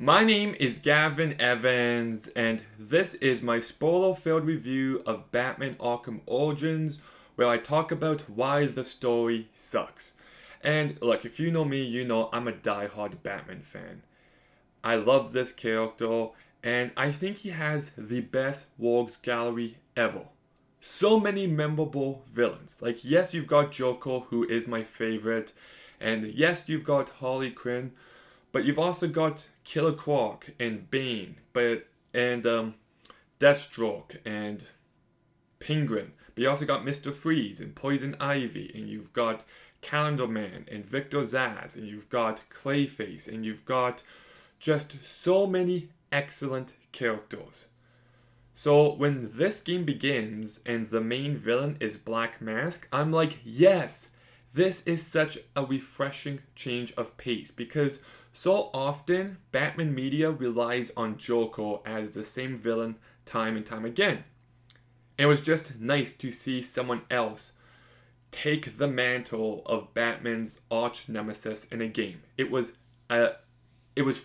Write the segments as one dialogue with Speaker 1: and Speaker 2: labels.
Speaker 1: My name is Gavin Evans, and this is my spoiler-filled review of Batman Arkham Origins, where I talk about why the story sucks. And look, if you know me, you know I'm a die-hard Batman fan. I love this character, and I think he has the best rogues gallery ever. So many memorable villains. Like, yes, you've got Joker, who is my favorite, and yes, you've got Harley Quinn, but you've also got Killer Croc and Bane, and Deathstroke and Penguin. But you also got Mr. Freeze and Poison Ivy, and you've got Calendar Man and Victor Zsasz, and you've got Clayface, and you've got just so many excellent characters. So when this game begins and the main villain is Black Mask, I'm like, yes, this is such a refreshing change of pace, because so often Batman media relies on Joker as the same villain time and time again. And it was just nice to see someone else take the mantle of Batman's arch nemesis in a game. It was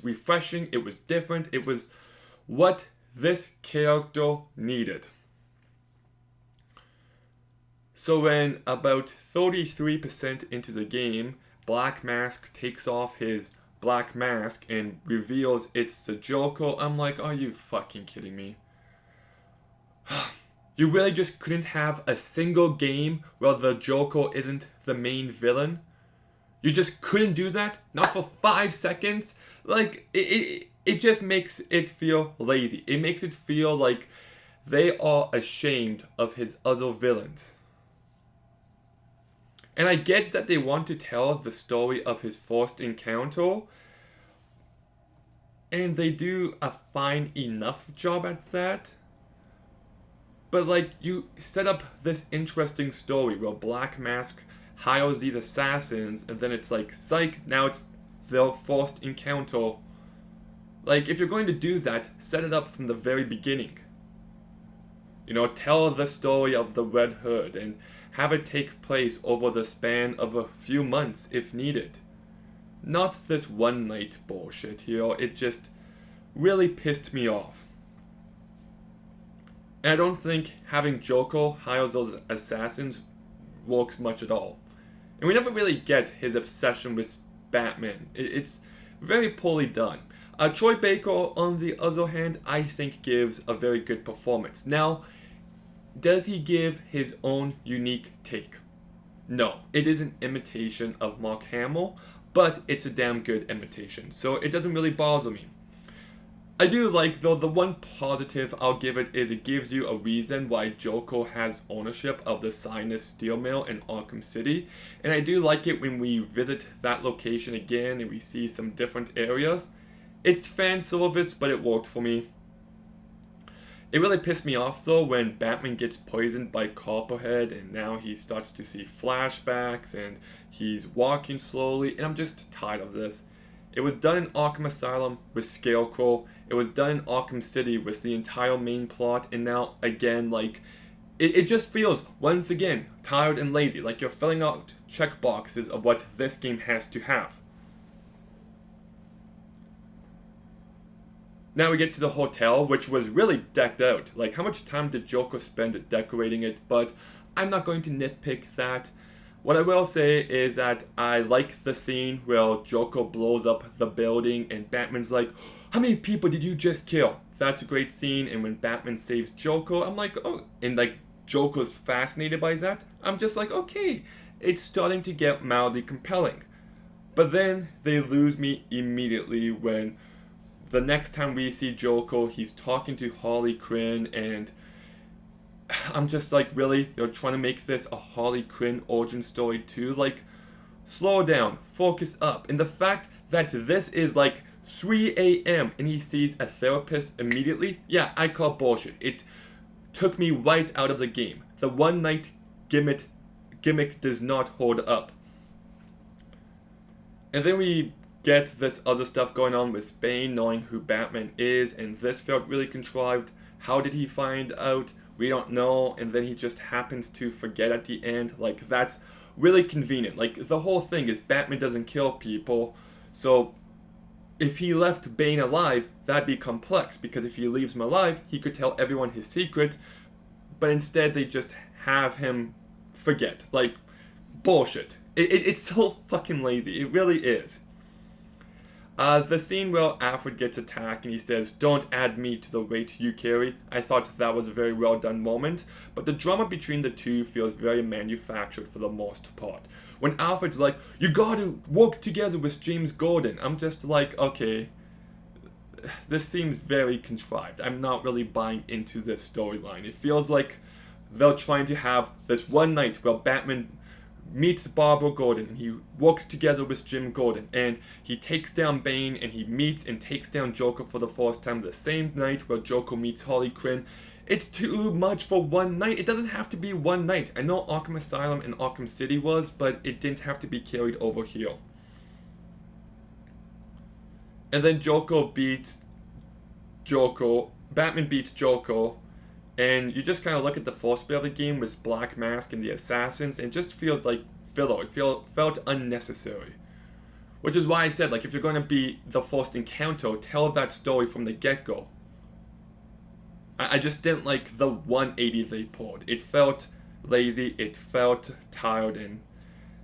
Speaker 1: refreshing, it was different, it was what this character needed. So when about 33% into the game, Black Mask takes off his black mask and reveals it's the Joker, I'm like, are you fucking kidding me? You really just couldn't have a single game where the Joker isn't the main villain? You just couldn't do that? Not for 5 seconds? Like, it just makes it feel lazy. It makes it feel like they are ashamed of his other villains. And I get that they want to tell the story of his first encounter, and they do a fine enough job at that. But like, you set up this interesting story where Black Mask hires these assassins, and then it's like, psych, now it's their first encounter. Like, if you're going to do that, set it up from the very beginning. You know, tell the story of the Red Hood and have it take place over the span of a few months if needed. Not this one night bullshit here. It just really pissed me off. And I don't think having Joker hire those assassins works much at all. And we never really get his obsession with Batman. It's very poorly done. Troy Baker, on the other hand, I think gives a very good performance. Now, does he give his own unique take? No, it is an imitation of Mark Hamill, but it's a damn good imitation, so it doesn't really bother me. I do like, though, the one positive I'll give it is it gives you a reason why Joker has ownership of the Sinus steel mill in Arkham City, and I do like it when we visit that location again and we see some different areas. It's fan service, but it worked for me. It really pissed me off, though, when Batman gets poisoned by Copperhead and now he starts to see flashbacks and he's walking slowly, and I'm just tired of this. It was done in Arkham Asylum with Scarecrow, it was done in Arkham City with the entire main plot, and now, again, like, it just feels, once again, tired and lazy, like you're filling out checkboxes of what this game has to have. Now we get to the hotel, which was really decked out. Like, how much time did Joker spend decorating it? But I'm not going to nitpick that. What I will say is that I like the scene where Joker blows up the building and Batman's like, how many people did you just kill? That's a great scene. And when Batman saves Joker, I'm like, oh, and like Joker's fascinated by that. I'm just like, okay, it's starting to get mildly compelling. But then they lose me immediately when the next time we see Joker, he's talking to Harley Quinn, and I'm just like, really? You're trying to make this a Harley Quinn origin story too? Like, slow down, focus up. And the fact that this is like 3 a.m. and he sees a therapist immediately, yeah, I call bullshit. It took me right out of the game. The one night gimmick does not hold up. And then we get this other stuff going on with Bane knowing who Batman is, and this felt really contrived. How did he find out? We don't know, and then he just happens to forget at the end. Like, that's really convenient. Like, the whole thing is Batman doesn't kill people, so if he left Bane alive, that'd be complex, because if he leaves him alive, he could tell everyone his secret, but instead they just have him forget. Like, bullshit. It's so fucking lazy. It really is. The scene where Alfred gets attacked and he says, "Don't add me to the weight you carry," I thought that was a very well done moment, but the drama between the two feels very manufactured for the most part. When Alfred's like, "You gotta work together with James Gordon," I'm just like, okay, this seems very contrived. I'm not really buying into this storyline. It feels like they're trying to have this one night where Batman meets Barbara Gordon and he works together with Jim Gordon and he takes down Bane and he meets and takes down Joker for the first time the same night where Joker meets Harley Quinn. It's too much for one night. It doesn't have to be one night. I know Arkham Asylum and Arkham City was, but it didn't have to be carried over here. And then Batman beats Joker, and you just kind of look at the first bit of the game with Black Mask and the Assassins, and it just feels like filler. It felt unnecessary. Which is why I said, like, if you're going to be the first encounter, tell that story from the get-go. I just didn't like the 180 they pulled. It felt lazy, it felt tired, and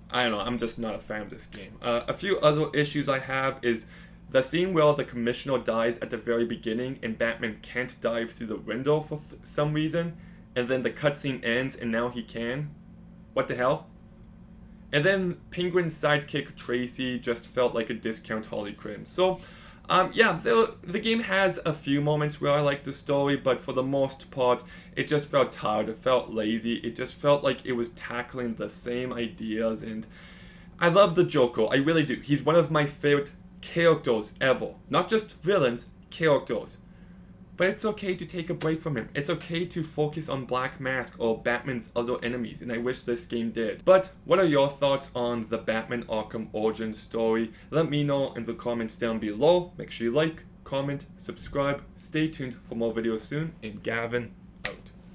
Speaker 1: I don't know, I'm just not a fan of this game. A few other issues I have is the scene where the Commissioner dies at the very beginning and Batman can't dive through the window for some reason, and then the cutscene ends and now he can. What the hell? And then Penguin's sidekick Tracy just felt like a discount Harley Quinn. So, yeah, the game has a few moments where I like the story, but for the most part, it just felt tired, it felt lazy, it just felt like it was tackling the same ideas, and I love the Joker, I really do. He's one of my favorite characters ever. Not just villains, characters. But it's okay to take a break from him. It's okay to focus on Black Mask or Batman's other enemies, and I wish this game did. But what are your thoughts on the Batman Arkham Origins story? Let me know in the comments down below. Make sure you like, comment, subscribe. Stay tuned for more videos soon, and Gavin